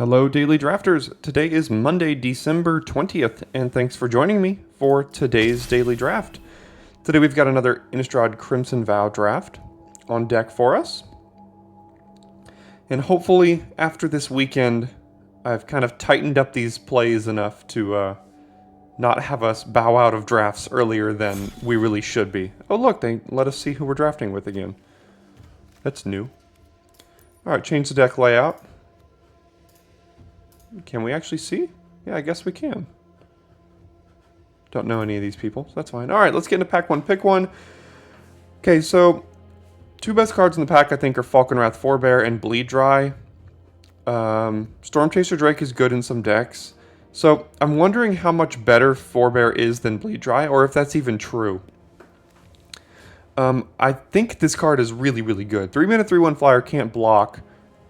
Hello, Daily Drafters. Today is Monday, December 20th, and thanks for joining me for today's Daily Draft. Today we've got another Innistrad Crimson Vow draft on deck for us. And hopefully, after this weekend, I've kind of tightened up these plays enough to not have us bow out of drafts earlier than we really should be. Oh look, they let us see who we're drafting with again. That's new. Alright, change the deck layout. Can we actually see? Yeah, I guess we can. Don't know any of these people, so that's fine. Alright, let's get into pack one, pick one. Okay, so two best cards in the pack, I think, are Falkenrath Forebear and Bleed Dry. Storm Chaser Drake is good in some decks. So I'm wondering how much better Forebear is than Bleed Dry, or if that's even true. I think this card is really, really good. 3-mana 3/1 flyer, can't block.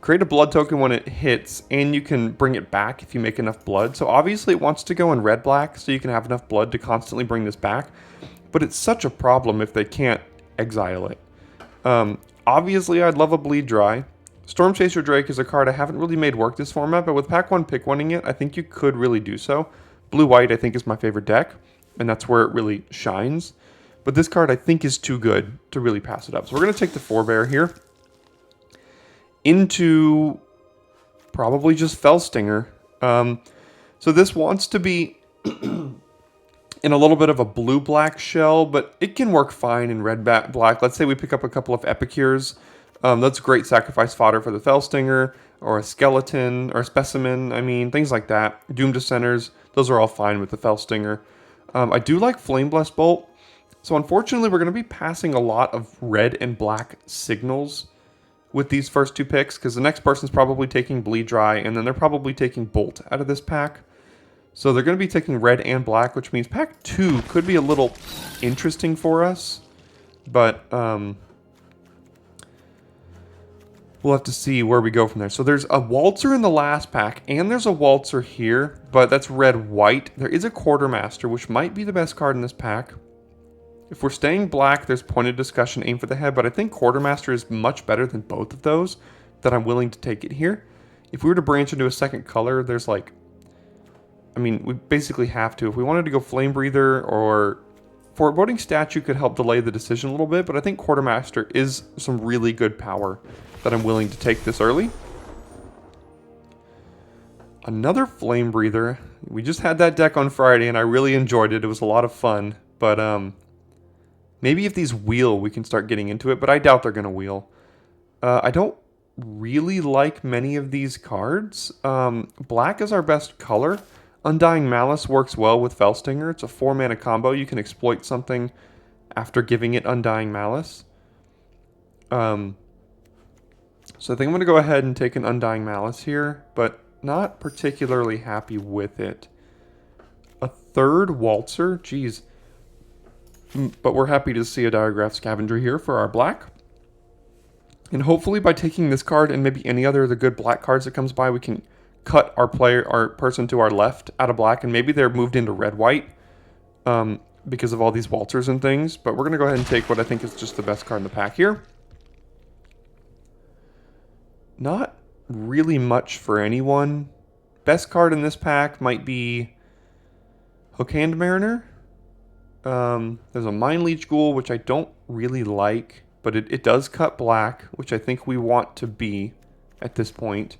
Create a blood token when it hits, and you can bring it back if you make enough blood. So obviously it wants to go in red-black, so you can have enough blood to constantly bring this back. But it's such a problem if they can't exile it. Obviously I'd love a Bleed Dry. Storm Chaser Drake is a card I haven't really made work this format, but with pack one, pick one-ing it, I think you could really do so. Blue-white I think is my favorite deck, and that's where it really shines. But this card I think is too good to really pass it up. So we're going to take the Forebear here into probably just Fellstinger. So this wants to be in a little bit of a blue-black shell, but it can work fine in red-black. Let's say we pick up a couple of Epicures. That's great sacrifice fodder for the Fellstinger, or a Skeleton, or a Specimen, I mean, things like that. Doom Dissenters, those are all fine with the Fellstinger. I do like Flameblessed Bolt. So unfortunately, we're going to be passing a lot of red and black signals with these first two picks, because the next person's probably taking Bleed Dry, and then they're probably taking Bolt out of this pack. So they're going to be taking red and black, which means pack two could be a little interesting for us. But we'll have to see where we go from there. So there's a Waltzer in the last pack, and there's a Waltzer here, but that's red-white. There is a Quartermaster, which might be the best card in this pack. If we're staying black, there's Pointed Discussion, Aim for the Head, but I think Quartermaster is much better than both of those, that I'm willing to take it here. If we were to branch into a second color, there's like, I mean, we basically have to. If we wanted to go Flame Breather, or Foreboding Statue could help delay the decision a little bit, but I think Quartermaster is some really good power that I'm willing to take this early. Another Flame Breather. We just had that deck on Friday, and I really enjoyed it. It was a lot of fun, but maybe if these wheel, we can start getting into it, but I doubt they're going to wheel. I don't really like many of these cards. Black is our best color. Undying Malice works well with Fellstinger. It's a 4-mana combo. You can exploit something after giving it Undying Malice. So I think I'm going to go ahead and take an Undying Malice here, but not particularly happy with it. A third Waltzer? Jeez. But we're happy to see a Diregraph Scavenger here for our black. And hopefully by taking this card and maybe any other of the good black cards that comes by, we can cut our person to our left out of black, and maybe they're moved into red-white because of all these Waltzers and things. But we're going to go ahead and take what I think is just the best card in the pack here. Not really much for anyone. Best card in this pack might be Hookhand Mariner. There's a Mind Leech Ghoul, which I don't really like, but it does cut black, which I think we want to be at this point.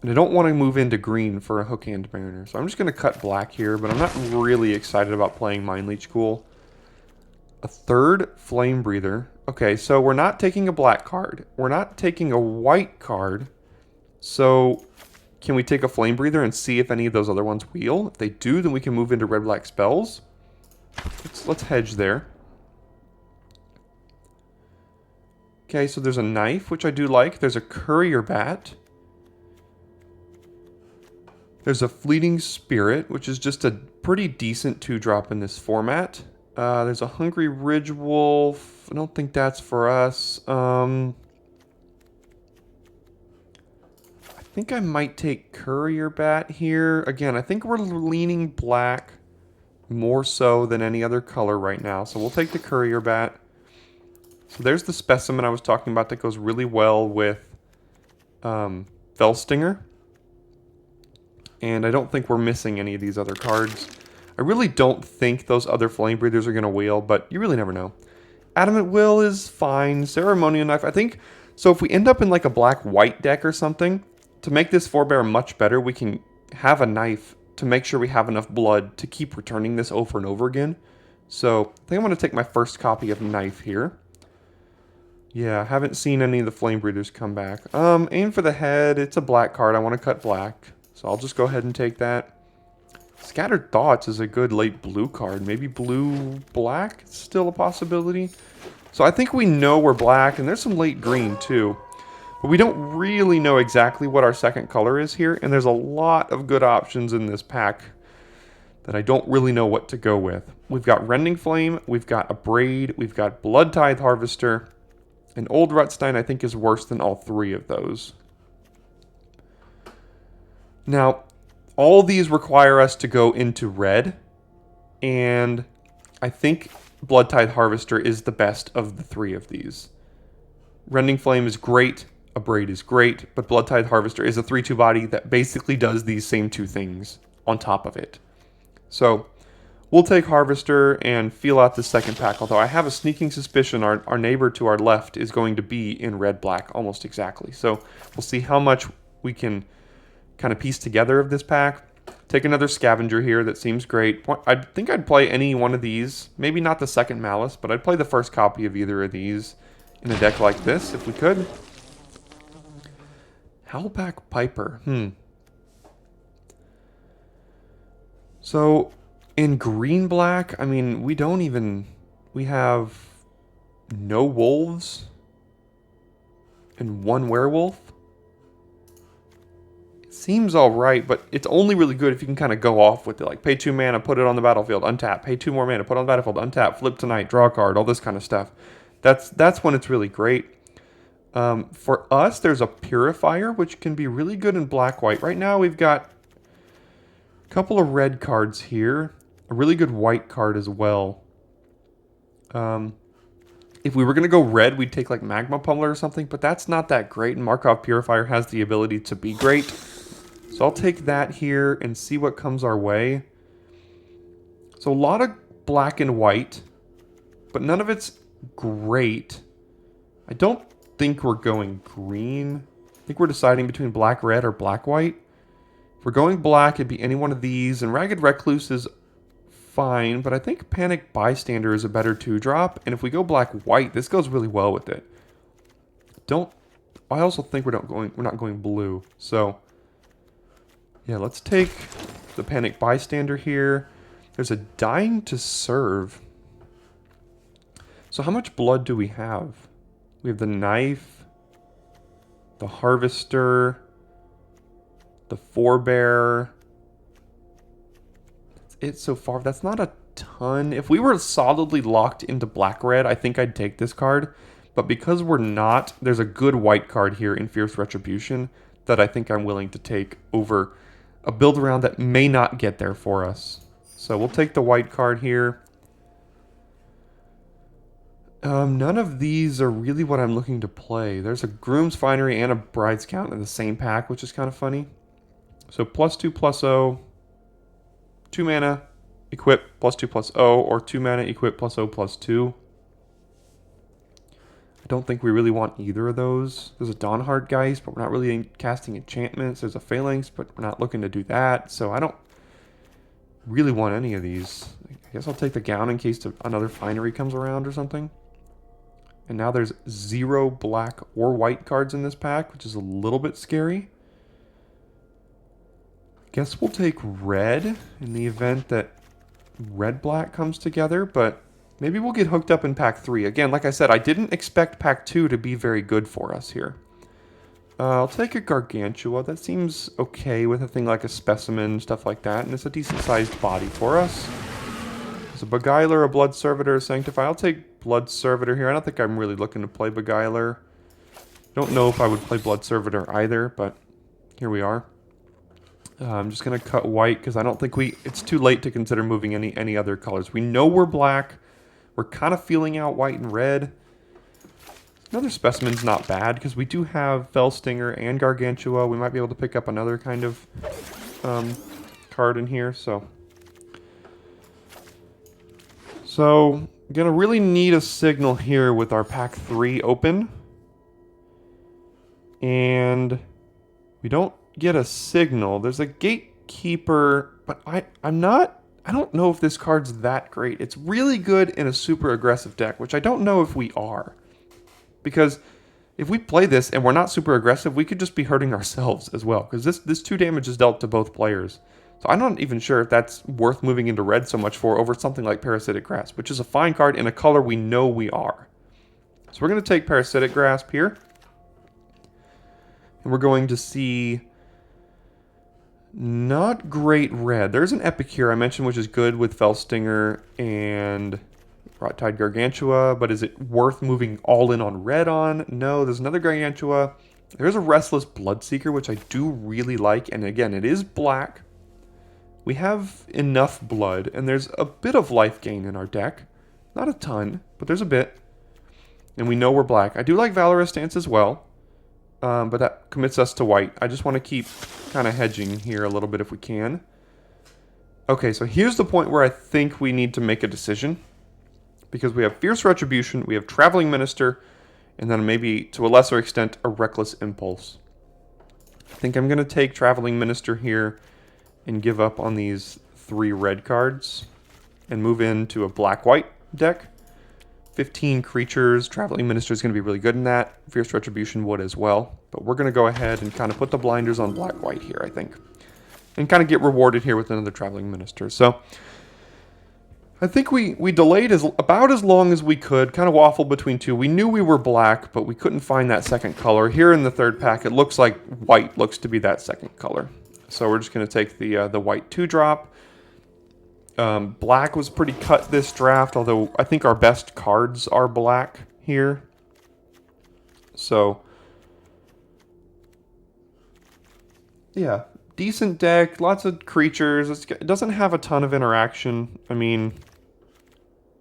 And I don't want to move into green for a Hookhand Mariner, so I'm just going to cut black here, but I'm not really excited about playing Mind Leech Ghoul. A third Flame Breather. Okay, so we're not taking a black card. We're not taking a white card. So can we take a Flame Breather and see if any of those other ones wheel? If they do, then we can move into red-black spells. Let's hedge there. Okay, so there's a Knife, which I do like. There's a Courier Bat. There's a Fleeting Spirit, which is just a pretty decent 2-drop in this format. There's a Hungry Ridge Wolf. I don't think that's for us. I think I might take Courier Bat here. Again, I think we're leaning black more so than any other color right now. So we'll take the Courier Bat. So there's the Specimen I was talking about that goes really well with Fellstinger. And I don't think we're missing any of these other cards. I really don't think those other Flame Breathers are going to wheel, but you really never know. Adamant Will is fine. Ceremonial Knife, I think... So if we end up in like a black-white deck or something, to make this forebear much better, we can have a knife to make sure we have enough blood to keep returning this over and over again. So I think I'm going to take my first copy of Knife here. Yeah, I haven't seen any of the Flame Breathers come back. Aim for the Head. It's a black card. I want to cut black. So I'll just go ahead and take that. Scattered Thoughts is a good late blue card. Maybe blue-black is still a possibility. So I think we know we're black, and there's some late green too. But we don't really know exactly what our second color is here, and there's a lot of good options in this pack that I don't really know what to go with. We've got Rending Flame, we've got Abrade, we've got Blood Tithe Harvester, and Old Rutstein I think is worse than all three of those. Now, all these require us to go into red, and I think Blood Tithe Harvester is the best of the three of these. Rending Flame is great, Abrade is great, but Blood Tithe Harvester is a 3/2 body that basically does these same two things on top of it. So, we'll take Harvester and feel out the second pack, although I have a sneaking suspicion our neighbor to our left is going to be in red-black almost exactly. So, we'll see how much we can kind of piece together of this pack. Take another Scavenger here. That seems great. I think I'd play any one of these. Maybe not the second Malice, but I'd play the first copy of either of these in a deck like this, if we could. Howlback Piper. So, in green-black, I mean, we have no wolves and one werewolf. Seems alright, but it's only really good if you can kind of go off with it. Like, pay 2 mana, put it on the battlefield, untap. Pay 2 more mana, put it on the battlefield, untap. Flip tonight, draw a card, all this kind of stuff. That's when it's really great. For us, there's a Purifier, which can be really good in black-white. Right now, we've got a couple of red cards here. A really good white card as well. If we were going to go red, we'd take like Magma Pummeler or something, but that's not that great, and Markov Purifier has the ability to be great. So I'll take that here and see what comes our way. So a lot of black and white, but none of it's great. I don't think we're going green. I think we're deciding between black-red or black-white. If we're going black, it'd be any one of these, and Ragged Recluse is fine, but I think Panic Bystander is a better 2-drop, and if we go black-white, this goes really well with it. I also think we're not going blue, so yeah, let's take the Panic Bystander here. There's a Dying to Serve. So how much blood do we have? We have the Knife, the Harvester, the Forebear. That's it so far. That's not a ton. If we were solidly locked into black-red, I think I'd take this card. But because we're not, there's a good white card here in Fierce Retribution that I think I'm willing to take over a build around that may not get there for us. So we'll take the white card here. None of these are really what I'm looking to play. There's a Groom's Finery and a Bride's Count in the same pack, which is kind of funny. So +2/+0, 2 mana, equip +2/+0, or 2 mana, equip +0/+2. I don't think we really want either of those. There's a Dawnheart Geist, but we're not really casting enchantments. There's a Phalanx, but we're not looking to do that. So I don't really want any of these. I guess I'll take the Gown in case another Finery comes around or something. And now there's 0 black or white cards in this pack, which is a little bit scary. Guess we'll take red in the event that red-black comes together, but maybe we'll get hooked up in pack 3. Again, like I said, I didn't expect pack 2 to be very good for us here. I'll take a Gargantua. That seems okay with a thing like a Specimen, stuff like that, and it's a decent-sized body for us. There's a Beguiler, a Blood Servitor, a Sanctify. I'll take Blood Servitor here. I don't think I'm really looking to play Beguiler. Don't know if I would play Blood Servitor either, but here we are. I'm just going to cut white because I don't think it's too late to consider moving any other colors. We know we're black. We're kind of feeling out white and red. Another Specimen's not bad because we do have Fellstinger and Gargantua. We might be able to pick up another kind of card in here, So, gonna really need a signal here with our pack 3 open. And we don't get a signal. There's a gatekeeper, but I don't know if this card's that great. It's really good in a super aggressive deck, which I don't know if we are. Because if we play this and we're not super aggressive, we could just be hurting ourselves as well. Because this 2 damage is dealt to both players. So I'm not even sure if that's worth moving into red so much for over something like Parasitic Grasp, which is a fine card in a color we know we are. So we're going to take Parasitic Grasp here. And we're going to see not great red. There's an Epic here I mentioned, which is good with Fellstinger and Rot-Tide Gargantua, but is it worth moving all in on red on? No, there's another Gargantua. There's a Restless Bloodseeker, which I do really like, and again, it is black. We have enough blood, and there's a bit of life gain in our deck. Not a ton, but there's a bit. And we know we're black. I do like Valorous Stance as well, but that commits us to white. I just want to keep kind of hedging here a little bit if we can. Okay, so here's the point where I think we need to make a decision. Because we have Fierce Retribution, we have Traveling Minister, and then maybe, to a lesser extent, a Reckless Impulse. I think I'm going to take Traveling Minister here and give up on these 3 red cards and move into a black-white deck. 15 creatures, Traveling Minister is going to be really good in that. Fierce Retribution would as well. But we're going to go ahead and kind of put the blinders on black-white here, I think. And kind of get rewarded here with another Traveling Minister. So I think we delayed about as long as we could, kind of waffled between 2. We knew we were black, but we couldn't find that second color. Here in the 3rd pack, it looks like white looks to be that second color. So we're just going to take the white 2-drop. Black was pretty cut this draft, although I think our best cards are black here. So, yeah, decent deck, lots of creatures. It doesn't have a ton of interaction. I mean,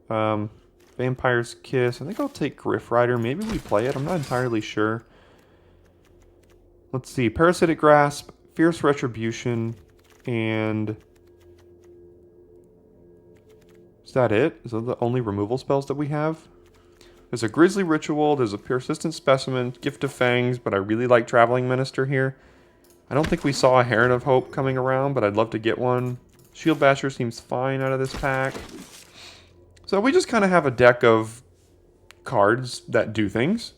Vampire's Kiss. I think I'll take Griff Rider. Maybe we play it. I'm not entirely sure. Let's see. Parasitic Grasp, Fierce Retribution, and is that it? Is that the only removal spells that we have? There's a Grisly Ritual, there's a Persistent Specimen, Gift of Fangs, but I really like Traveling Minister here. I don't think we saw a Heron of Hope coming around, but I'd love to get one. Shield Basher seems fine out of this pack. So we just kind of have a deck of cards that do things.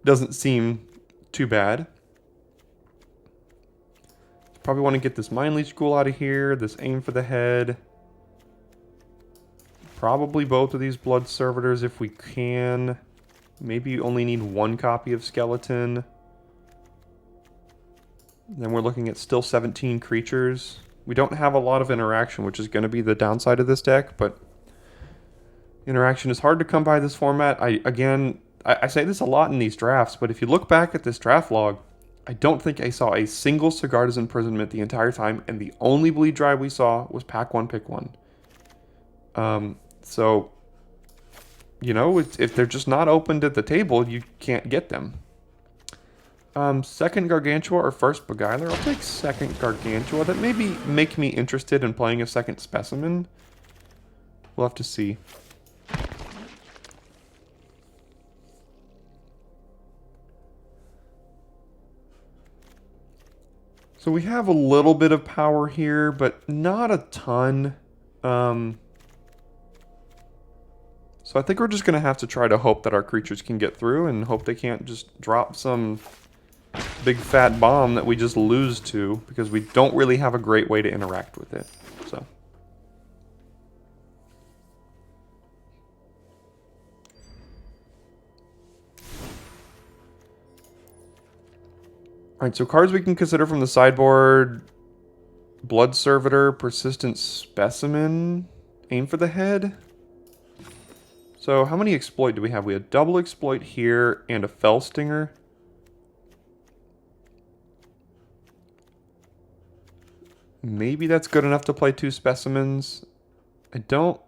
Doesn't seem too bad. Probably want to get this Mind Leech Ghoul out of here, this Aim for the Head. Probably both of these Blood Servitors if we can. Maybe you only need 1 copy of Skeleton. Then we're looking at still 17 creatures. We don't have a lot of interaction, which is going to be the downside of this deck, but interaction is hard to come by this format. I say this a lot in these drafts, but if you look back at this draft log, I don't think I saw a single Sigarda's Imprisonment the entire time, and the only Bleed Drive we saw was pack 1, pick 1. So, you know, if they're just not opened at the table, you can't get them. Second Gargantua or first Beguiler? I'll take second Gargantua. That maybe make me interested in playing a second Specimen. We'll have to see. So we have a little bit of power here, but not a ton. So I think we're just going to have to try to hope that our creatures can get through and hope they can't just drop some big fat bomb that we just lose to, because we don't really have a great way to interact with it. So. Alright, so cards we can consider from the sideboard: Blood Servitor, Persistent Specimen, Aim for the Head. So how many exploit do we have? We have double exploit here and a Fellstinger. Maybe that's good enough to play 2 specimens. I don't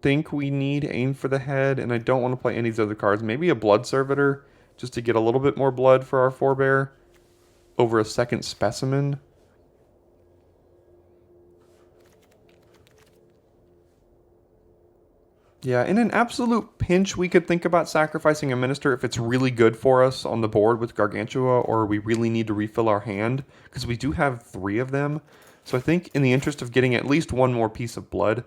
think we need Aim for the Head, and I don't want to play any of these other cards. Maybe a Blood Servitor, just to get a little bit more blood for our forebear over a second Specimen. Yeah, in an absolute pinch, we could think about sacrificing a Minister if it's really good for us on the board with Gargantua, or we really need to refill our hand, because we do have 3 of them. So I think in the interest of getting at least one more piece of blood,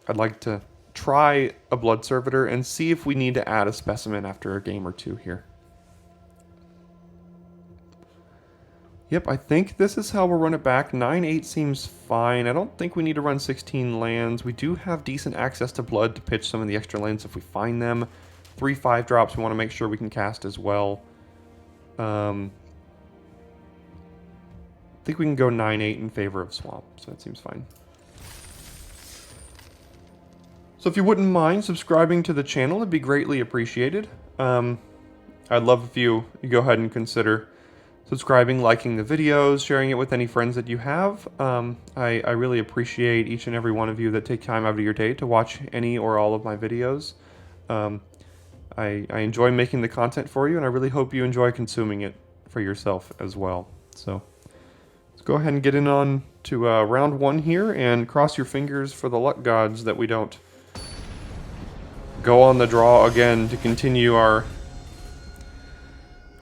I'd like to try a Blood Servitor and see if we need to add a Specimen after a game or 2 here. Yep, I think this is how we'll run it back. 9-8 seems fine. I don't think we need to run 16 lands. We do have decent access to blood to pitch some of the extra lands if we find them. 3 5-drops we want to make sure we can cast as well. I think we can go 9-8 in favor of Swamp, so that seems fine. So if you wouldn't mind subscribing to the channel, it'd be greatly appreciated. I'd love if you go ahead and consider subscribing, liking the videos, sharing it with any friends that you have. I really appreciate each and every one of you that take time out of your day to watch any or all of my videos. I enjoy making the content for you, and I really hope you enjoy consuming it for yourself as well. So let's go ahead and get in on to round 1 here, and cross your fingers for the luck gods that we don't go on the draw again to continue our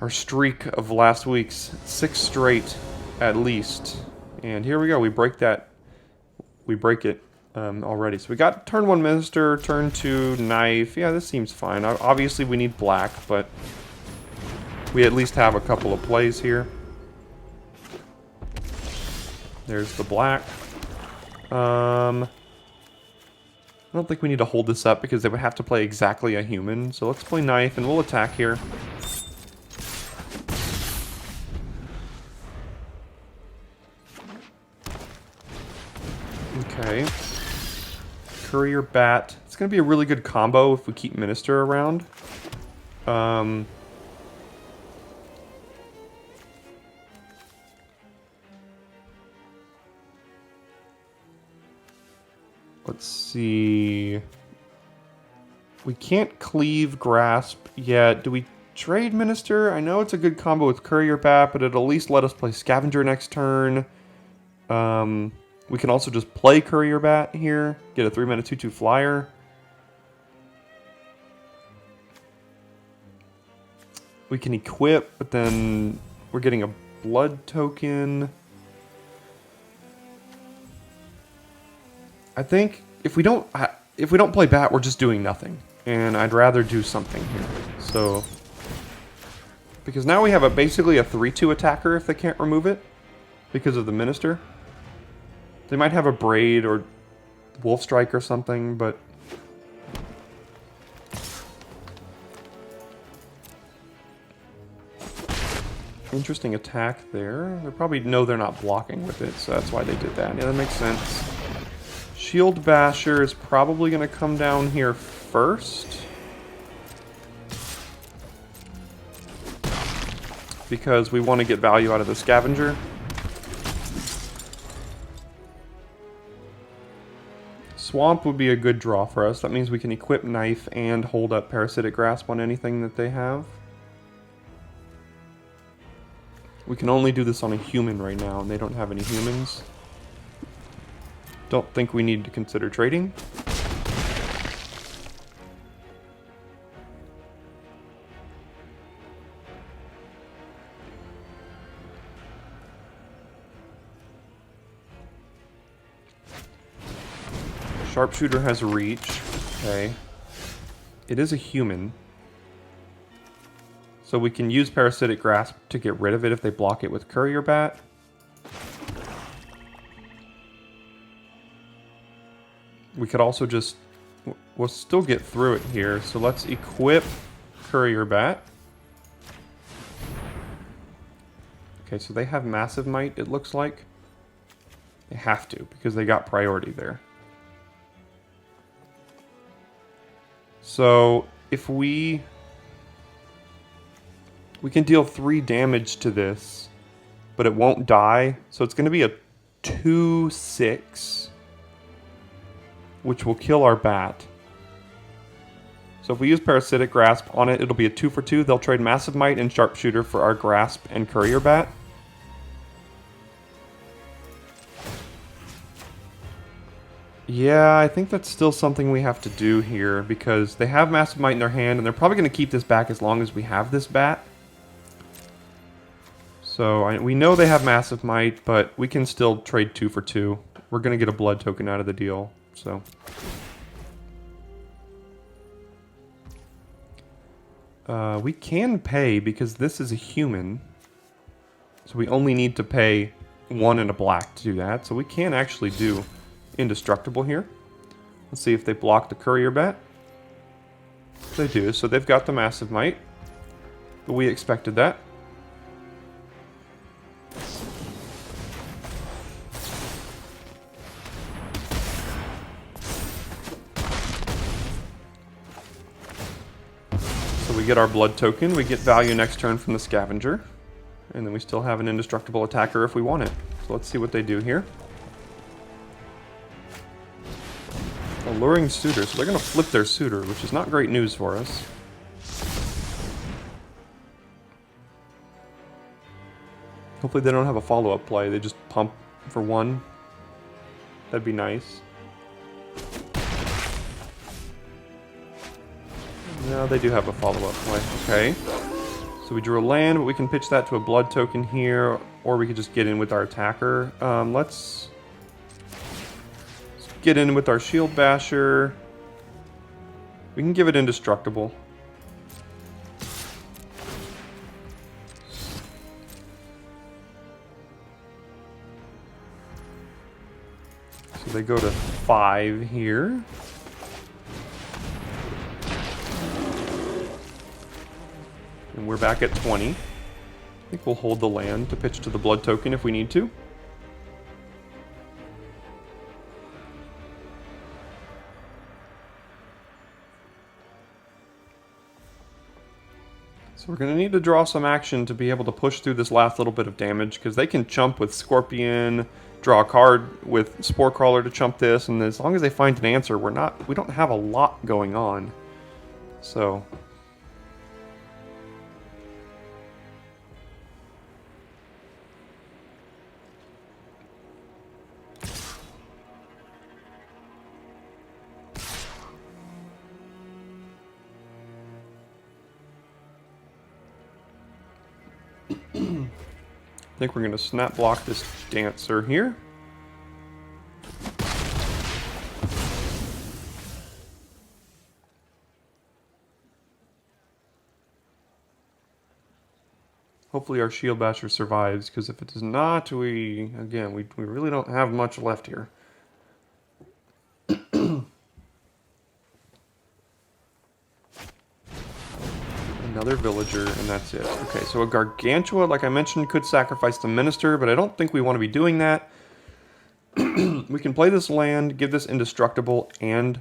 streak of last week's 6 straight at least. And here we go, we break it already. So we got turn 1 Minister, turn 2 Knife. Yeah, this seems fine. Obviously we need black, but we at least have a couple of plays here. There's the black. I don't think we need to hold this up because they would have to play exactly a human. So let's play Knife and we'll attack here. Okay. Courier Bat. It's going to be a really good combo if we keep Minister around. Let's see. We can't Cleave Grasp yet. Do we trade Minister? I know it's a good combo with Courier Bat, but it'll at least let us play Scavenger next turn. We can also just play Courier Bat here. Get a 3-mana 2/2 flyer. We can equip, but then we're getting a blood token. I think if we don't play Bat, we're just doing nothing, and I'd rather do something here. So, because now we have basically a 3/2 attacker if they can't remove it because of the Minister. They might have a Braid or Wolf Strike or something, but interesting attack there. They probably know they're not blocking with it, so that's why they did that. Yeah, that makes sense. Shield Basher is probably going to come down here first, because we want to get value out of the Scavenger. Swamp would be a good draw for us. That means we can equip Knife and hold up Parasitic Grasp on anything that they have. We can only do this on a human right now, and they don't have any humans. Don't think we need to consider trading. Sharpshooter has reach. Okay. It is a human. So we can use Parasitic Grasp to get rid of it if they block it with Courier Bat. We could also just... We'll still get through it here. So let's equip Courier Bat. Okay, so they have Massive Might, it looks like. They have to, because they got priority there. So, if we can deal 3 damage to this, but it won't die. So it's going to be a 2/6, which will kill our bat. So if we use Parasitic Grasp on it, it'll be a 2 for 2. They'll trade Massive Might and Sharpshooter for our Grasp and Courier Bat. Yeah, I think that's still something we have to do here because they have Massive Might in their hand and they're probably going to keep this back as long as we have this bat. So we know they have Massive Might, but we can still trade 2 for 2. We're going to get a blood token out of the deal, so... we can pay because this is a human. So we only need to pay 1 and a black to do that. So we can actually do indestructible here. Let's see if they block the courier bat. They do, so they've got the Massive Might. But we expected that. So we get our blood token, we get value next turn from the scavenger. And then we still have an indestructible attacker if we want it. So let's see what they do here. Alluring suitor, so they're going to flip their suitor, which is not great news for us. Hopefully they don't have a follow-up play, they just pump for 1. That'd be nice. No, they do have a follow-up play. Okay. So we drew a land, but we can pitch that to a blood token here, or we could just get in with our attacker. Let's get in with our shield basher. We can give it indestructible. So they go to 5 here. And we're back at 20. I think we'll hold the land to pitch to the blood token if we need to. So we're going to need to draw some action to be able to push through this last little bit of damage, because they can chump with Scorpion, draw a card with Spore Crawler to chump this, and as long as they find an answer, we don't have a lot going on. So... I think we're going to snap block this dancer here. Hopefully our shield basher survives, because if it does not, we really don't have much left here. Another villager, and that's it. Okay, so a Gargantua, like I mentioned, could sacrifice the Minister, but I don't think we want to be doing that. We can play this land, give this indestructible, and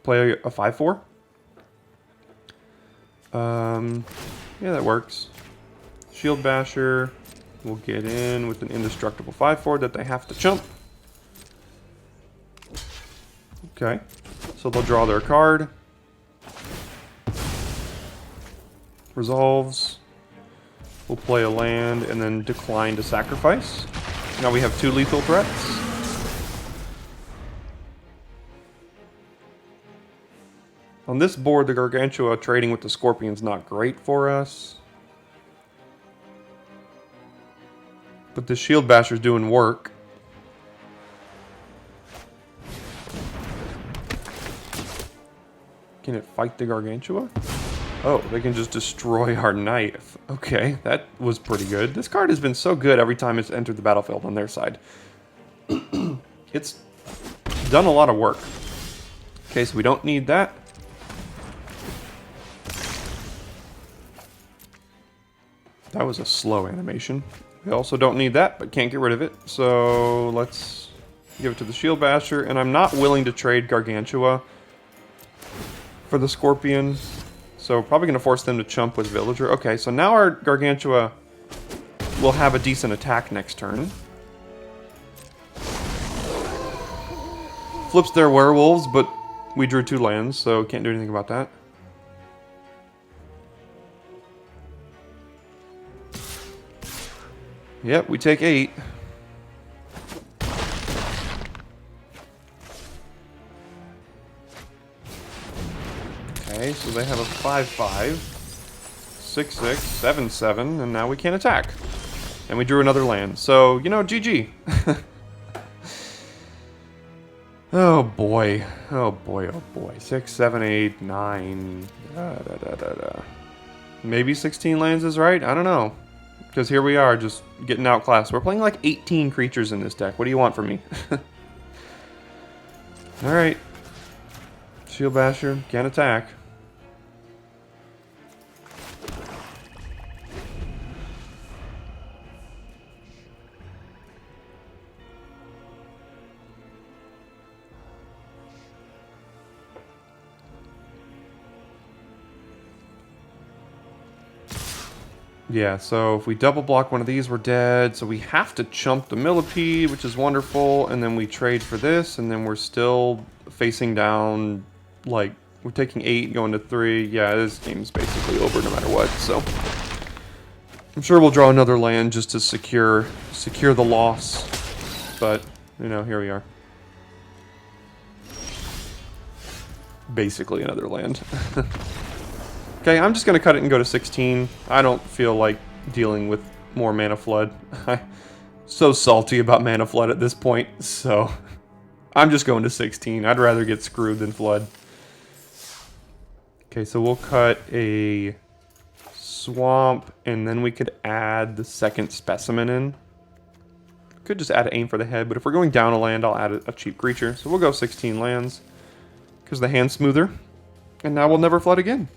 play a 5/4. Yeah, that works. Shield Basher will get in with an indestructible 5/4 that they have to chump. Okay, so they'll draw their card. Resolves. We'll play a land and then decline to sacrifice. Now we have 2 lethal threats. On this board, the Gargantua trading with the Scorpion's not great for us. But the Shield Basher's doing work. Can it fight the Gargantua? Oh, they can just destroy our knight. Okay, that was pretty good. This card has been so good every time it's entered the battlefield on their side. It's done a lot of work. Okay, so we don't need that. That was a slow animation. We also don't need that, but can't get rid of it. So let's give it to the Shield Basher. And I'm not willing to trade Gargantua for the Scorpion. So probably going to force them to chump with Villager. Okay, so now our Gargantua will have a decent attack next turn. Flips their werewolves, but we drew 2 lands, so can't do anything about that. Yep, we take 8. Okay, so they have a 5/5, 6/6, 7/7, and now we can't attack. And we drew another land. So, you know, GG. Oh boy. Oh boy, oh boy. 6, 7, 8, 9. Maybe 16 lands is right? I don't know. Because here we are, just getting outclassed. We're playing like 18 creatures in this deck. What do you want from me? Alright. Shield Basher, can't attack. Yeah, so if we double block one of these, we're dead. So we have to chump the Millipede, which is wonderful, and then we trade for this, and then we're still facing down, like, we're taking 8, going to 3. Yeah, this game's basically over no matter what, so I'm sure we'll draw another land just to secure the loss. But, you know, here we are. Basically another land. Okay, I'm just going to cut it and go to 16. I don't feel like dealing with more Mana Flood. I'm so salty about Mana Flood at this point, so I'm just going to 16. I'd rather get screwed than flood. Okay, so we'll cut a swamp, and then we could add the second specimen in. Could just add an aim for the head, but if we're going down a land, I'll add a cheap creature. So we'll go 16 lands, because the hand's smoother. And now we'll never flood again.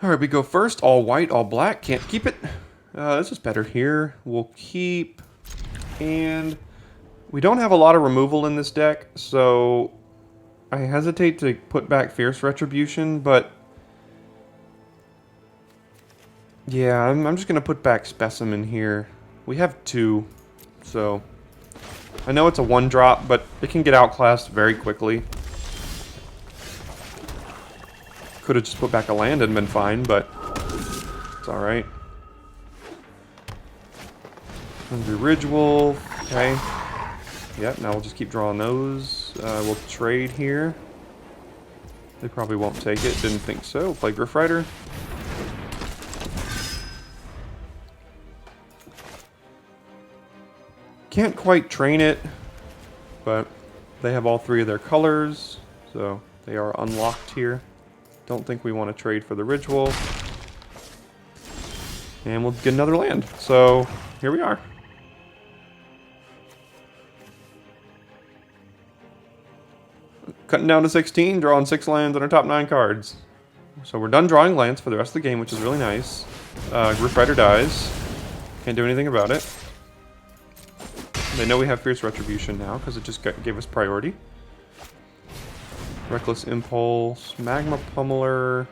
Alright, we go first. All white, all black. Can't keep it. This is better here. We'll keep. And we don't have a lot of removal in this deck, so I hesitate to put back Fierce Retribution, but yeah, I'm just going to put back Specimen here. We have 2, so I know it's a 1-drop, but it can get outclassed very quickly. Could have just put back a land and been fine, but it's alright. Hungry Ridgewolf, okay. Yep, now we'll just keep drawing those. We'll trade here. They probably won't take it, didn't think so. We'll play Griff Rider. Can't quite train it, but they have all 3 of their colors, so they are unlocked here. Don't think we want to trade for the Ridgewolf. And we'll get another land. So, here we are. Cutting down to 16, drawing 6 lands on our top 9 cards. So we're done drawing lands for the rest of the game, which is really nice. Griff Rider dies. Can't do anything about it. They know we have Fierce Retribution now, because it just gave us priority. Reckless Impulse, Magma Pummeler.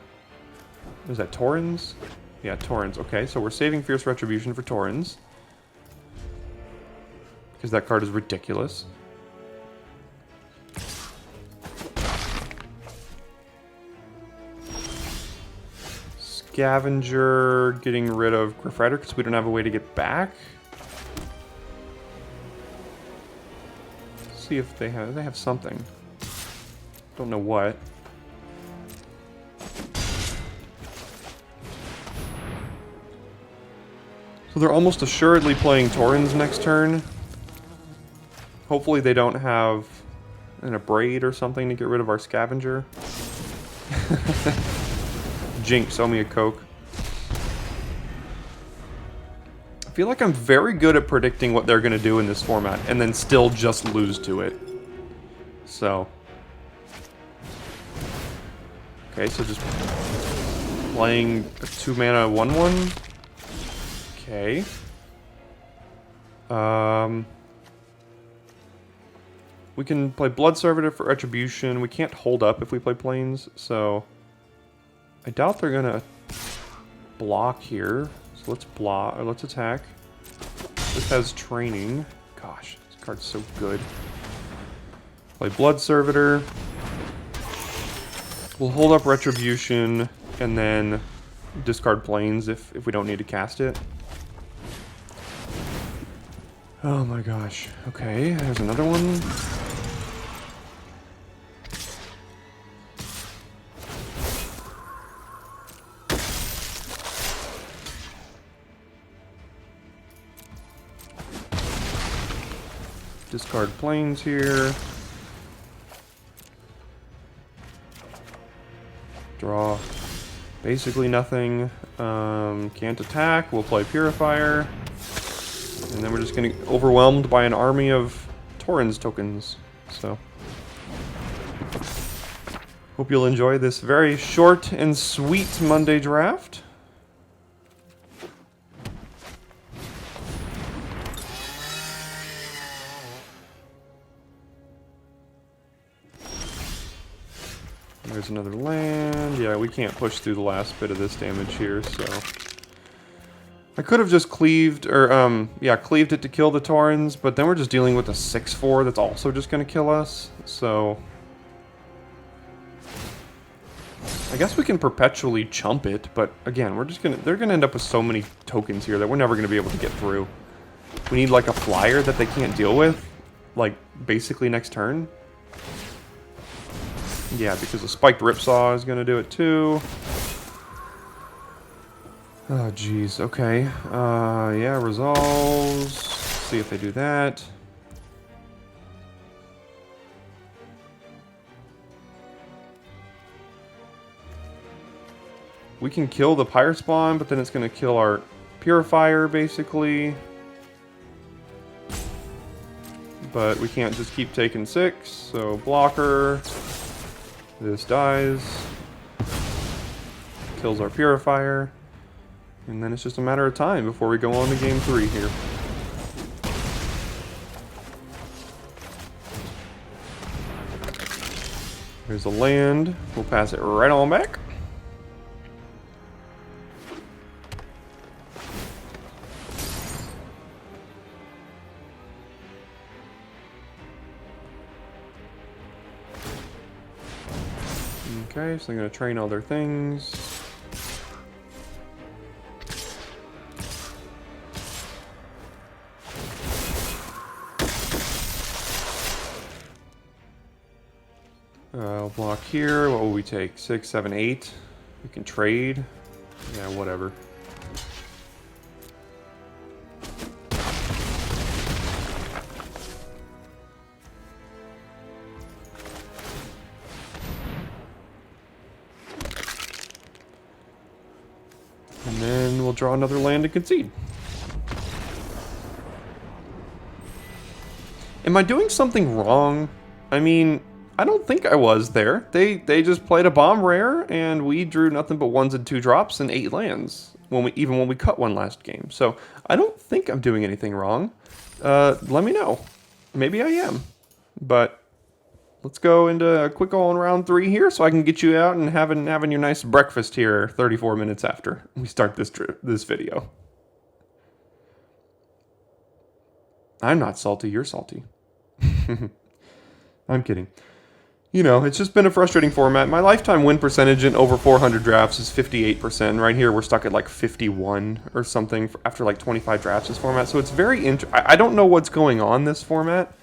Is that Torrens? Yeah, Torrens. Okay, so we're saving Fierce Retribution for Torrens. Because that card is ridiculous. Scavenger, getting rid of Griff Rider because we don't have a way to get back. Let's see if they have something. Don't know what. So they're almost assuredly playing Torrens next turn. Hopefully they don't have an Abrade or something to get rid of our Scavenger. Jinx, owe me a Coke. I feel like I'm very good at predicting what they're going to do in this format and then still just lose to it. So. Okay, so just playing a 2-mana 1/1. Okay. We can play Blood Servitor for Retribution. We can't hold up if we play Plains, so I doubt they're gonna block here. So let's block, or let's attack. This has training. Gosh, this card's so good. Play Blood Servitor. We'll hold up Retribution and then discard Plains if we don't need to cast it. Oh my gosh. Okay, there's another one. Discard Plains here. Draw basically nothing. Can't attack. We'll play Purifier. And then we're just going to get overwhelmed by an army of Torrens tokens. So, hope you'll enjoy this very short and sweet Monday draft. There's another land. Yeah, we can't push through the last bit of this damage here, so I could have just cleaved, or, yeah, cleaved it to kill the Torrens, but then we're just dealing with a 6/4 that's also just going to kill us, so I guess we can perpetually chump it, but again, they're going to end up with so many tokens here that we're never going to be able to get through. We need, like, a flyer that they can't deal with, like, basically next turn. Yeah, because the Spiked Ripsaw is going to do it too. Oh, jeez. Okay. Yeah, resolves. See if they do that. We can kill the Pirate Spawn, but then it's going to kill our Purifier, basically. But we can't just keep taking 6, so blocker. This dies. Kills our Purifier. And then it's just a matter of time before we go on to game 3 here. There's a land. We'll pass it right on back. Okay, so they're going to train all their things. I'll block here. What will we take? 6, 7, 8. We can trade. Yeah, whatever. And then we'll draw another land and concede. Am I doing something wrong? I mean, I don't think I was there. They just played a bomb rare, and we drew nothing but 1s and 2 drops and 8 lands, even when we cut one last game. So I don't think I'm doing anything wrong. Let me know. Maybe I am. But let's go into a quick on round 3 here, so I can get you out and having your nice breakfast here 34 minutes after we start this video. I'm not salty. You're salty. I'm kidding. You know, it's just been a frustrating format. My lifetime win percentage in over 400 drafts is 58%. Right here, we're stuck at like 51 or something after like 25 drafts this format. So it's very I don't know what's going on this format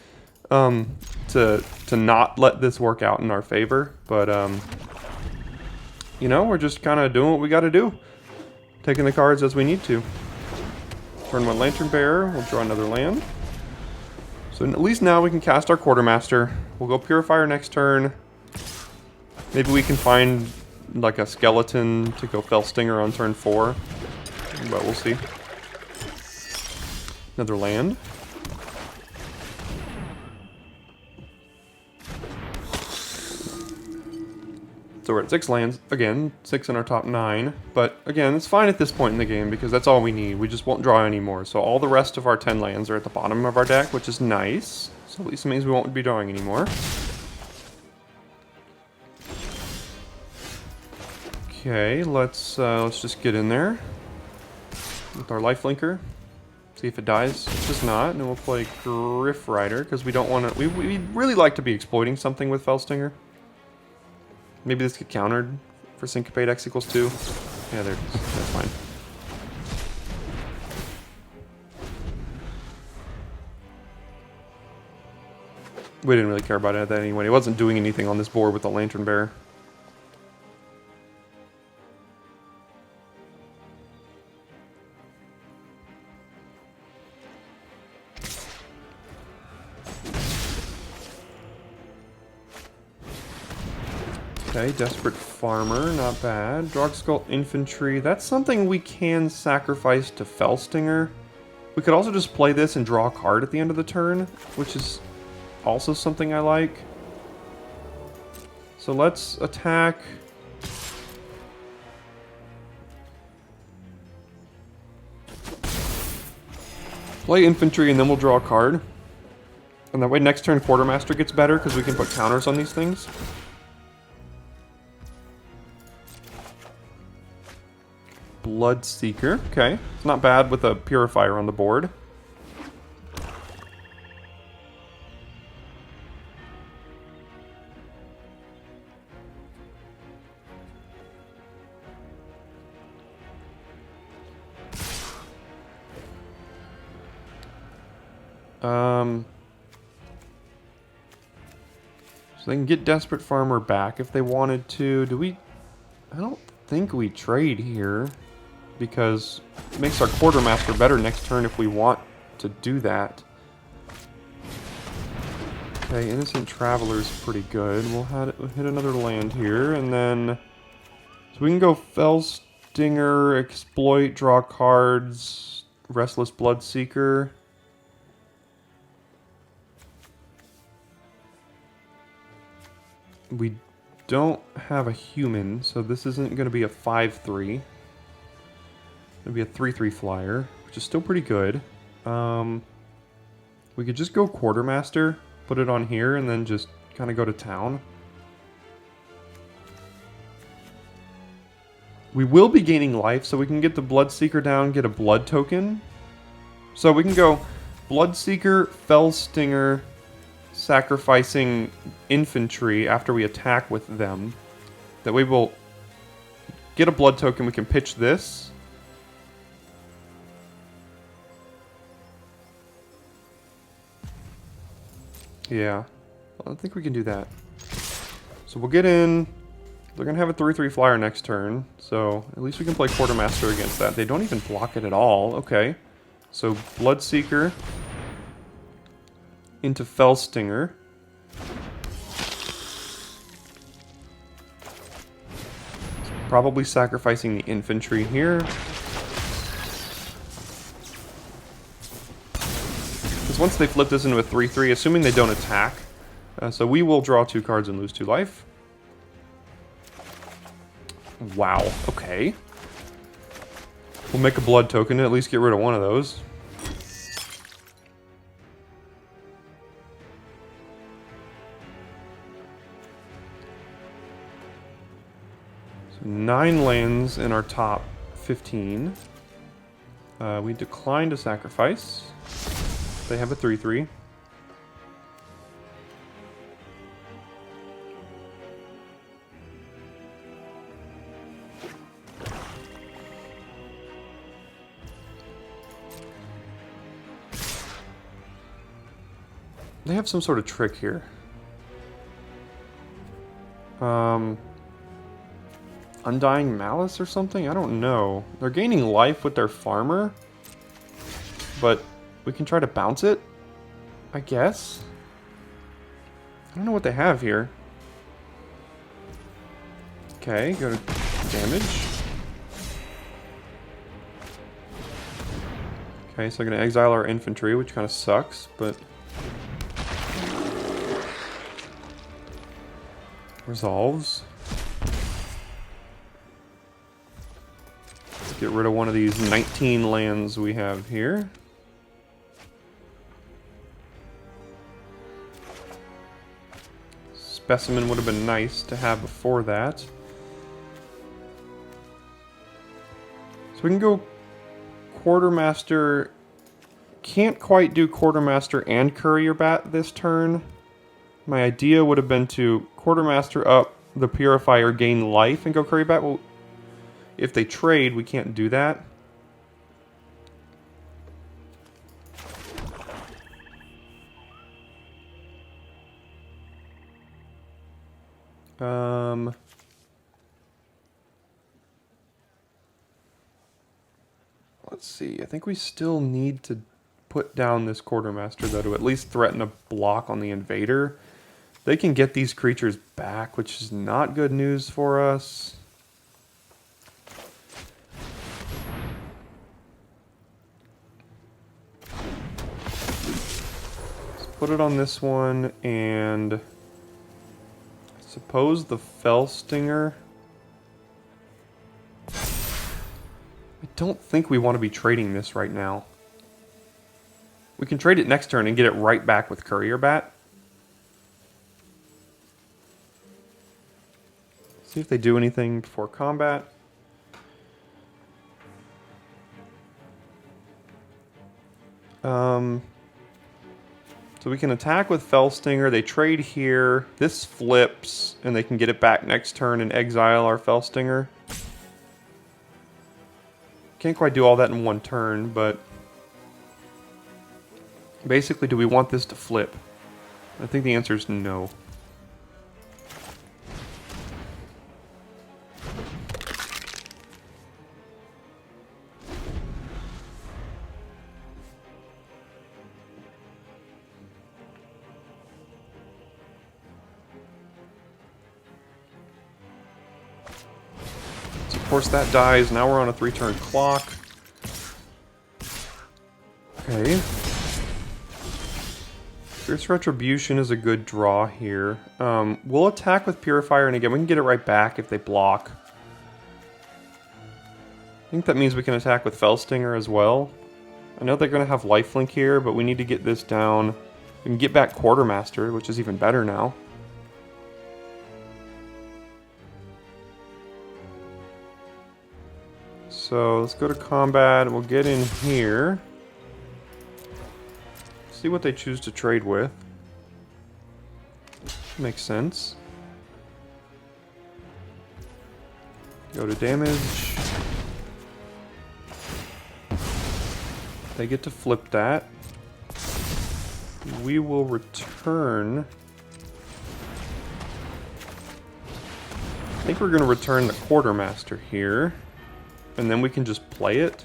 to not let this work out in our favor. But, you know, we're just kind of doing what we got to do. Taking the cards as we need to. Turn 1 Lantern Bearer. We'll draw another land. So at least now we can cast our Quartermaster. We'll go Purifier next turn. Maybe we can find like a skeleton to go Fellstinger on turn 4. But we'll see. Another land. It's a we're at 6 lands. Again, 6 in our top 9. But again, it's fine at this point in the game because that's all we need. We just won't draw anymore. So all the rest of our 10 lands are at the bottom of our deck, which is nice. So at least it means we won't be drawing anymore. Okay, let's just get in there with our lifelinker. See if it dies. It does not, and then we'll play Griff Rider because we don't want to. We really like to be exploiting something with Felstinger. Maybe this get countered for Syncopate X equals 2. Yeah, there it is. That's fine. We didn't really care about that anyway. It wasn't doing anything on this board with the Lantern Bear. Okay, Desperate Farmer, not bad. Drogskull Infantry, that's something we can sacrifice to Felstinger. We could also just play this and draw a card at the end of the turn, which is also something I like. So let's attack. Play Infantry and then we'll draw a card. And that way next turn Quartermaster gets better because we can put counters on these things. Bloodseeker, okay. It's not bad with a Purifier on the board. So they can get Desperate Farmer back if they wanted to. Do we... I don't think we trade here. Because it makes our Quartermaster better next turn if we want to do that. Okay, Innocent Traveler's pretty good. We'll hit another land here, and then... So we can go Felstinger, Exploit, draw cards, Restless Bloodseeker. We don't have a human, so this isn't going to be a 5/3. It'll be a 3/3 flyer, which is still pretty good. We could just go Quartermaster, put it on here, and then just kind of go to town. We will be gaining life, so we can get the Bloodseeker down, get a blood token. So we can go Bloodseeker, Felstinger, sacrificing infantry after we attack with them. That way we'll get a blood token, we can pitch this. Yeah, I think we can do that. So we'll get in. They're going to have a 3/3 flyer next turn, so at least we can play Quartermaster against that. They don't even block it at all. Okay, so Bloodseeker into Felstinger. Probably sacrificing the infantry here. Because once they flip this into a 3/3, assuming they don't attack, so we will draw 2 cards and lose 2 life. Wow, okay. We'll make a blood token and at least get rid of one of those. So 9 lands in our top 15. We decline to sacrifice. They have a 3/3. They have some sort of trick here. Undying Malice or something? I don't know. They're gaining life with their farmer, but we can try to bounce it, I guess. I don't know what they have here. Okay, go to damage. Okay, so I'm going to exile our infantry, which kind of sucks, but... resolves. Get rid of one of these 19 lands we have here. Specimen would have been nice to have before that. So we can go Quartermaster. Can't quite do Quartermaster and Courier Bat this turn. My idea would have been to Quartermaster up the Purifier, gain life, and go Courier Bat. Well, if they trade, we can't do that. Let's see. I think we still need to put down this Quartermaster, though, to at least threaten a block on the Invader. They can get these creatures back, which is not good news for us. Let's put it on this one, and I suppose the Fellstinger. I don't think we want to be trading this right now. We can trade it next turn and get it right back with Courier Bat. See if they do anything before combat. So we can attack with Fellstinger. They trade here. This flips, and they can get it back next turn and exile our Fellstinger. Can't quite do all that in one turn, but basically, do we want this to flip? I think the answer is no. Of course, that dies. Now we're on a 3-turn clock. Okay. Fierce Retribution is a good draw here. We'll attack with Purifier, and again, we can get it right back if they block. I think that means we can attack with Fellstinger as well. I know they're going to have lifelink here, but we need to get this down. We can get back Quartermaster, which is even better now. So let's go to combat. We'll get in here. See what they choose to trade with. Makes sense. Go to damage. They get to flip that. We will return. I think we're going to return the Quartermaster here. And then we can just play it.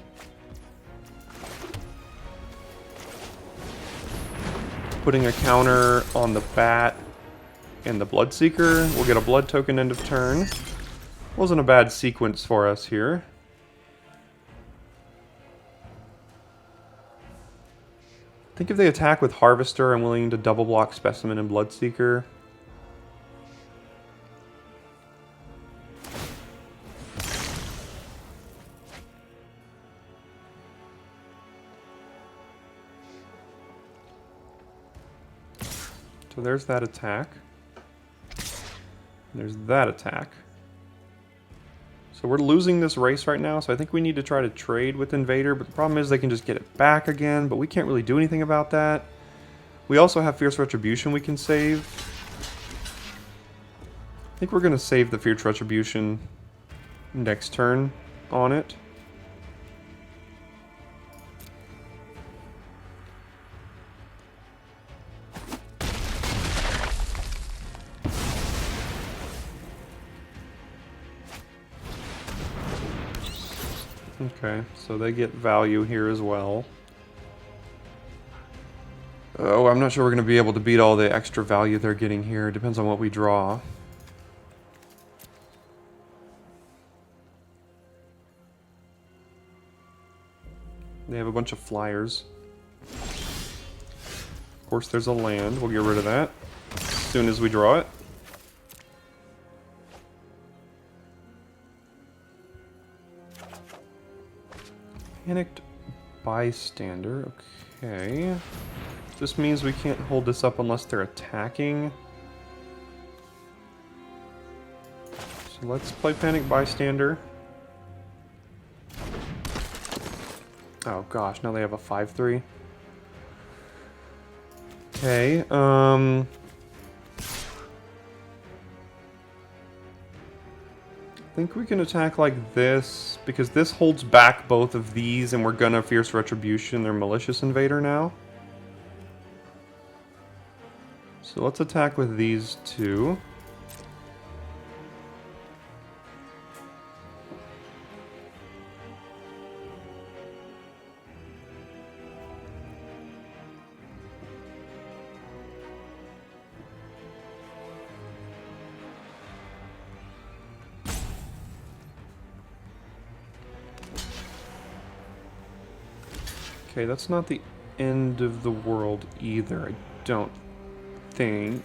Putting a counter on the Bat and the Bloodseeker. We'll get a Blood token end of turn. Wasn't a bad sequence for us here. I think if they attack with Harvester, I'm willing to double block Specimen and Bloodseeker. So there's that attack. There's that attack. So we're losing this race right now, so I think we need to try to trade with Invader, but the problem is they can just get it back again, but we can't really do anything about that. We also have Fierce Retribution we can save. I think we're going to save the Fierce Retribution next turn on it. Okay, so they get value here as well. Oh, I'm not sure we're going to be able to beat all the extra value they're getting here. It depends on what we draw. They have a bunch of flyers. Of course, there's a land. We'll get rid of that as soon as we draw it. Panicked bystander. Okay. This means we can't hold this up unless they're attacking. So let's play Panicked Bystander. Oh gosh, now they have a 5/3. Okay, I think we can attack like this, because this holds back both of these, and we're gonna Fierce Retribution their Malicious Invader now. So let's attack with these two. Okay, that's not the end of the world either, I don't think.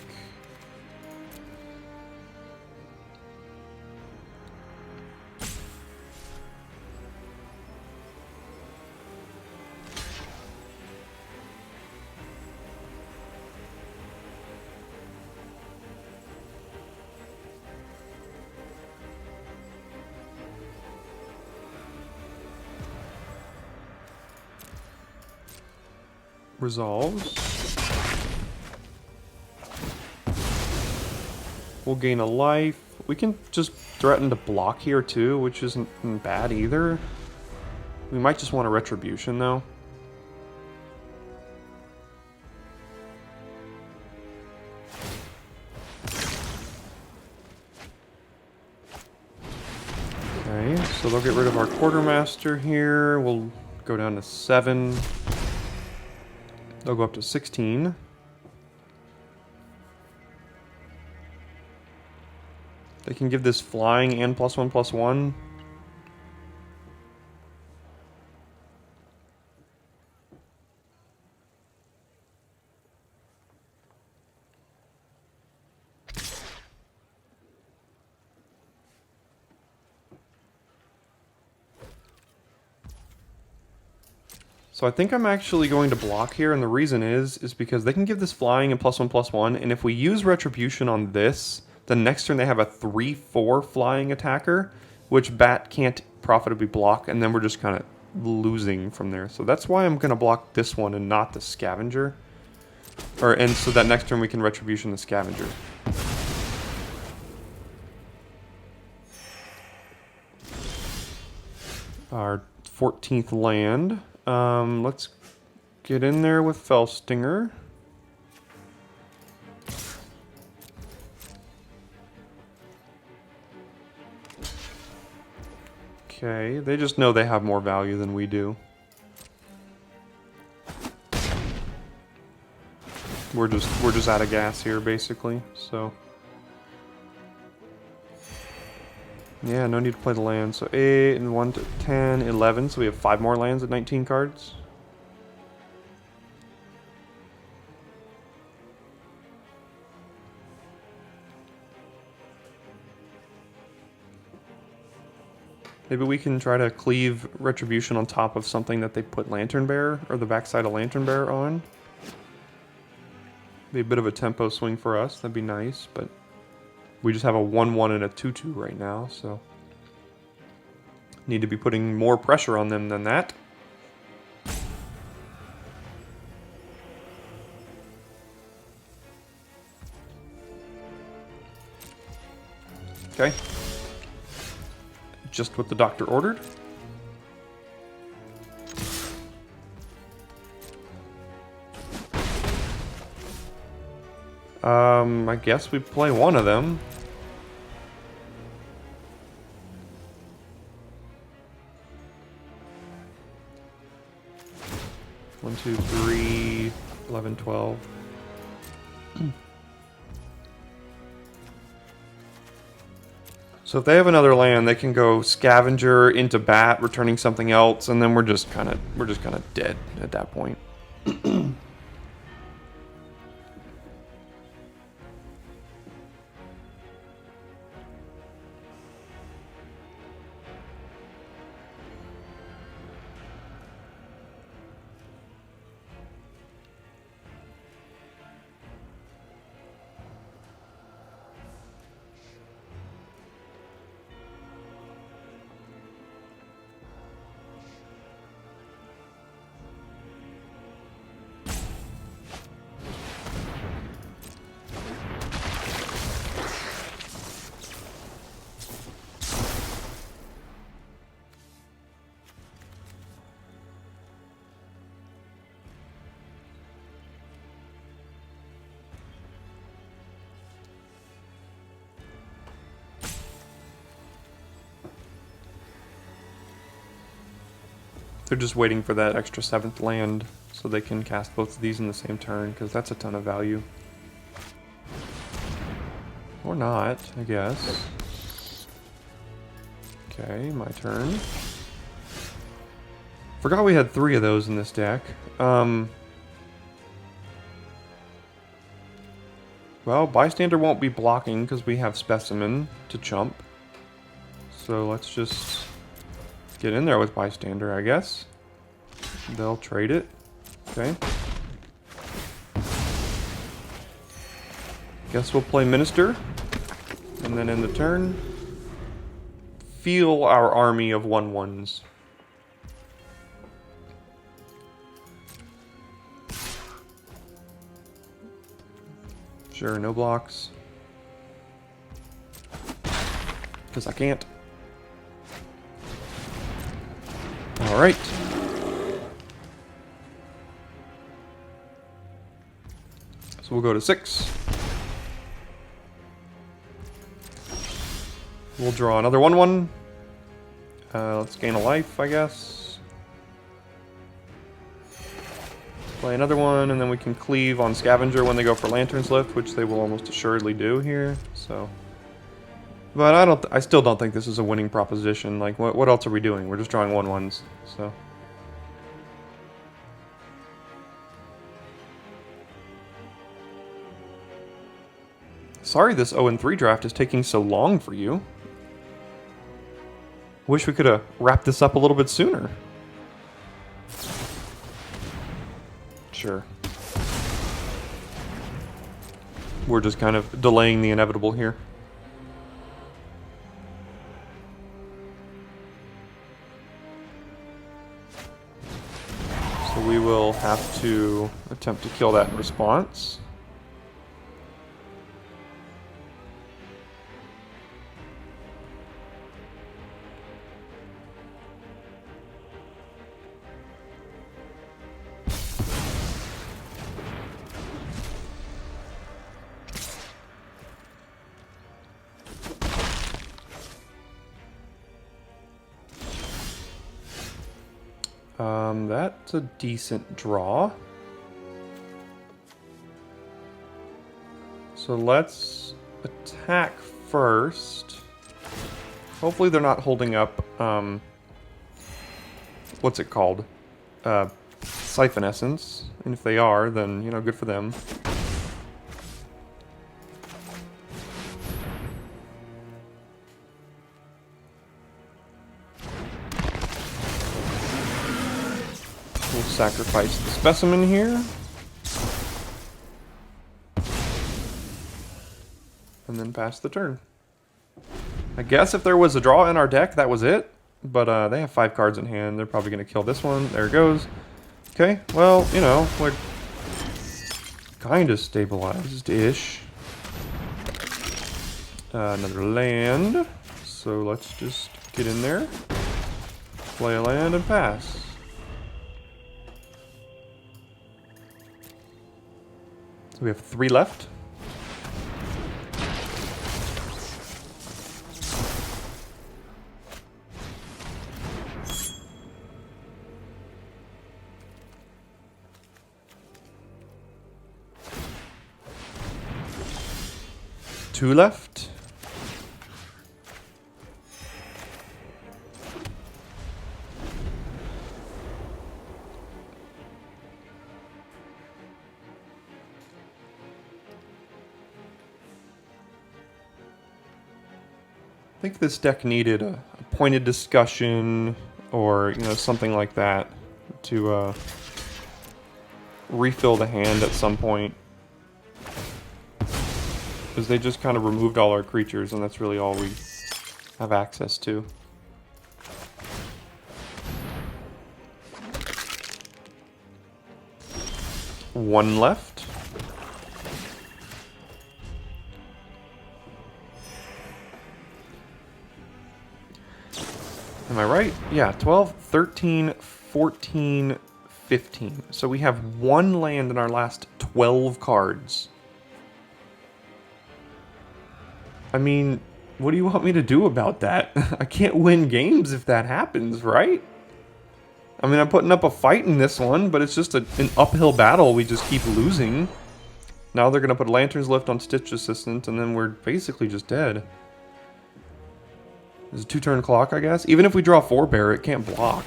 Resolves. We'll gain a life. We can just threaten to block here too, which isn't bad either. We might just want a Retribution though. Okay, so they'll get rid of our Quartermaster here. We'll go down to 7. They'll go up to 16. They can give this flying and +1/+1. So I think I'm actually going to block here, and the reason is because they can give this flying and +1/+1, and if we use Retribution on this, the next turn they have a 3/4 flying attacker, which Bat can't profitably block, and then we're just kind of losing from there. So that's why I'm going to block this one and not the Scavenger. And so that next turn we can Retribution the Scavenger. Our 14th land. Let's get in there with Fellstinger. Okay, they just know they have more value than we do. We're just out of gas here, basically, so. Yeah, no need to play the land. So 8 and 1 to 10, 11. So we have 5 more lands at 19 cards. Maybe we can try to cleave Retribution on top of something that they put Lantern Bearer, or the backside of Lantern Bearer on. Be a bit of a tempo swing for us. That'd be nice, but we just have a 1/1 and a 2/2 right now, so need to be putting more pressure on them than that. Okay. Just what the doctor ordered. I guess we play one of them. One, two, three, 11, 12. So if they have another land, they can go Scavenger into Bat, returning something else, and then we're just kind of dead at that point. They're just waiting for that extra 7th land so they can cast both of these in the same turn, because that's a ton of value. Or not, I guess. Okay, my turn. Forgot we had 3 of those in this deck. Well, Bystander won't be blocking because we have Specimen to chump. So let's just get in there with Bystander, I guess. They'll trade it. Okay. Guess we'll play Minister. And then in the turn, feel our army of 1/1s. Sure, no blocks. Because I can't. Alright. So we'll go to 6. We'll draw another 1/1. Let's gain a life, I guess. Play another one, and then we can cleave on Scavenger when they go for Lantern's Lift, which they will almost assuredly do here. So, but I still don't think this is a winning proposition. Like, what else are we doing? We're just drawing 1/1s. So. Sorry this 0-3 draft is taking so long for you. Wish we could have wrapped this up a little bit sooner. Sure. We're just kind of delaying the inevitable here. So we will have to attempt to kill that in response. That's a decent draw. So let's attack first. Hopefully they're not holding up, what's it called? Siphon Essence. And if they are, then, you know, good for them. We'll sacrifice the Specimen here. And then pass the turn. I guess if there was a draw in our deck, that was it. But they have 5 cards in hand. They're probably going to kill this one. There it goes. Okay, well, you know, we're kind of stabilized-ish. Another land. So let's just get in there. Play a land and pass. So we have 3 left. Two left. I think this deck needed a pointed discussion or, you know, something like that to refill the hand at some point. Because they just kind of removed all our creatures, and that's really all we have access to. One left. Am I right? Yeah, 12, 13, 14, 15. So we have 1 land in our last 12 cards. I mean, what do you want me to do about that? I can't win games if that happens, right? I mean, I'm putting up a fight in this one, but it's just an uphill battle. We just keep losing. Now they're going to put Lantern's Lift on Stitch Assistant, and then we're basically just dead. There's a 2-turn clock, I guess. Even if we draw 4-bear, it can't block.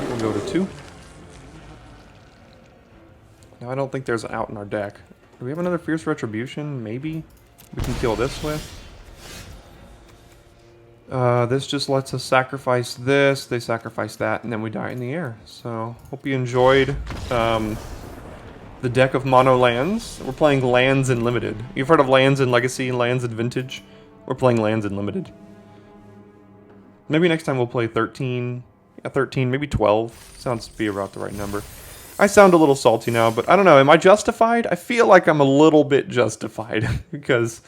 We'll go to 2. Now I don't think there's an out in our deck. Do we have another Fierce Retribution? Maybe? We can kill this with. This just lets us sacrifice this, they sacrifice that, and then we die in the air. So, hope you enjoyed the deck of mono lands. We're playing lands in Limited. You've heard of lands in Legacy and lands in Vintage? We're playing lands in Limited. Maybe next time we'll play 13, yeah, 13, maybe 12. Sounds to be about the right number. I sound a little salty now, but I don't know, am I justified? I feel like I'm a little bit justified, because,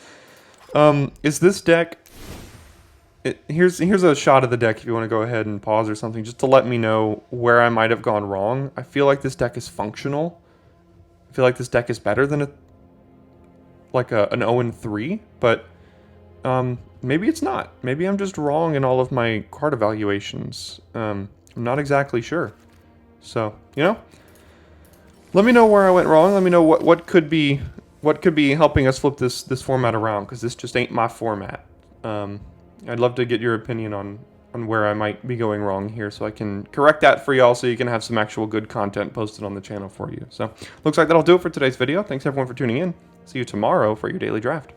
is this deck... Here's a shot of the deck if you want to go ahead and pause or something, just to let me know where I might have gone wrong. I feel like this deck is functional. I feel like this deck is better than an 0-3, but maybe it's not. Maybe I'm just wrong in all of my card evaluations. I'm not exactly sure. So, you know, let me know where I went wrong. Let me know what could be helping us flip this format around, because this just ain't my format. I'd love to get your opinion on where I might be going wrong here, so I can correct that for y'all, so you can have some actual good content posted on the channel for you. So, looks like that'll do it for today's video. Thanks everyone for tuning in. See you tomorrow for your daily draft.